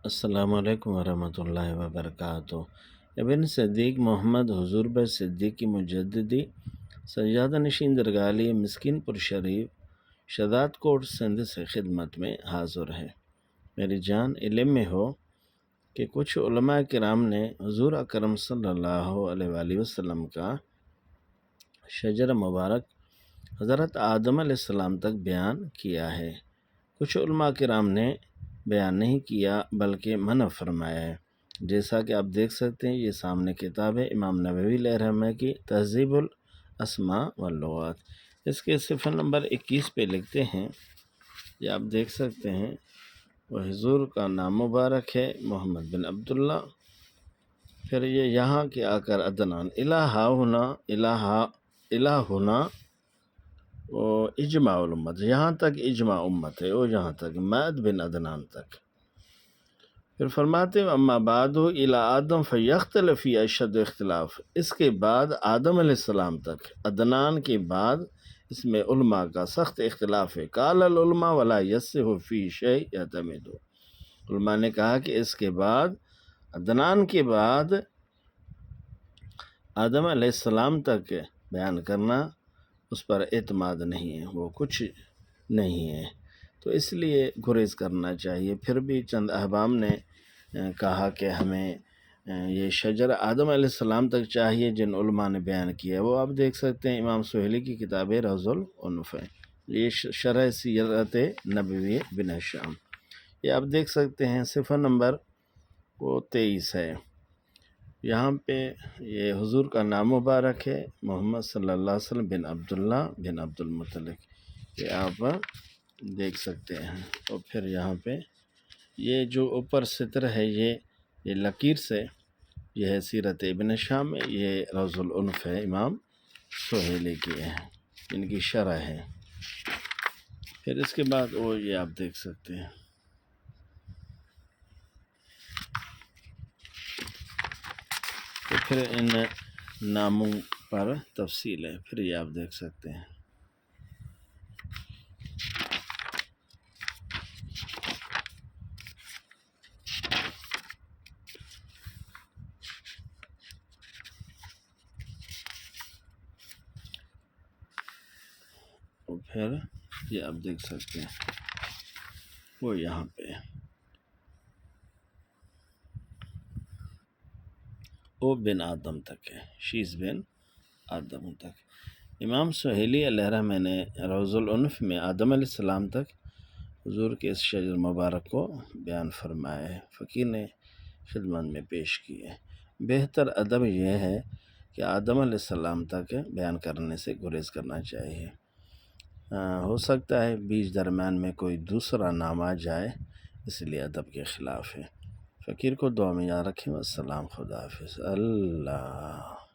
السلام علیکم ورحمۃ اللہ وبرکاتہ۔ ابن صدیق محمد حضور بھائی صدیقی مجددی سجادہ نشین درگاہ علی مسکین پور شریف شداد کوٹ سندھ سے خدمت میں حاضر ہے۔ میری جان علم میں ہو کہ کچھ علماء کرام نے حضور اکرم صلی اللہ علیہ وآلہ وسلم کا شجر مبارک حضرت آدم علیہ السلام تک بیان کیا ہے۔ کچھ علماء کرام نے بیان نہیں کیا بلکہ منع فرمایا ہے، جیسا کہ آپ دیکھ سکتے ہیں یہ سامنے کتاب ہے امام نووی علیہ رحمہ کی تہذیب الاسماء واللغات۔ اس کے صفحہ نمبر 21 پہ لکھتے ہیں، یہ آپ دیکھ سکتے ہیں، وہ حضور کا نام مبارک ہے محمد بن عبداللہ، پھر یہ یہاں کے آ کر عدنان الہنا وہ اجماع الامت، یہاں تک اجماع امت ہے، وہ یہاں تک ماد بن عدنان تک۔ پھر فرماتے ہیں اما بعد الی آدم فیختلف فی اشد اختلاف، اس کے بعد آدم علیہ السلام تک، عدنان کے بعد اس میں علماء کا سخت اختلاف ہے۔ قال العلماء ولا یصح فی شیء یعتمد، علماء نے کہا کہ اس کے بعد عدنان کے بعد آدم علیہ السلام تک بیان کرنا اس پر اعتماد نہیں ہے، وہ کچھ نہیں ہے، تو اس لیے گریز کرنا چاہیے۔ پھر بھی چند احباب نے کہا کہ ہمیں یہ شجر آدم علیہ السلام تک چاہیے جن علماء نے بیان کیا، وہ آپ دیکھ سکتے ہیں امام سہیلی کی کتاب روض العنف ہے، یہ شرح سیرت نبوی بن ہشام، یہ آپ دیکھ سکتے ہیں صفحہ نمبر 23 ہے۔ یہاں پہ یہ حضور کا نام مبارک ہے محمد صلی اللہ علیہ وسلم بن عبداللہ بن عبد المطلب، یہ آپ دیکھ سکتے ہیں۔ اور پھر یہاں پہ یہ جو اوپر سطر ہے یہ لکیر سے، یہ ہے سیرت ابن ہشام میں، یہ روض العنف ہے امام سہیلی کی ہے، ان کی شرح ہے۔ پھر اس کے بعد وہ یہ آپ دیکھ سکتے ہیں، تو پھر ان ناموں پر تفصیل ہے، پھر یہ آپ دیکھ سکتے ہیں۔ اور پھر یہ آپ دیکھ سکتے ہیں، وہ یہاں پہ او بن آدم تک ہے، شیز بن آدم تک۔ امام سہیلی علیہ رحمہ نے روض العنف میں آدم علیہ السلام تک حضور کے اس شجر مبارک کو بیان فرمایا ہے، فقیر نے خدمت میں پیش کی ہے۔ بہتر ادب یہ ہے کہ آدم علیہ السلام تک بیان کرنے سے گریز کرنا چاہیے، ہو سکتا ہے بیچ درمیان میں کوئی دوسرا نام آ جائے، اس لیے ادب کے خلاف ہے۔ فقیر کو دعا میں یاد رکھیں۔ والسلام، خدا حافظ، اللہ۔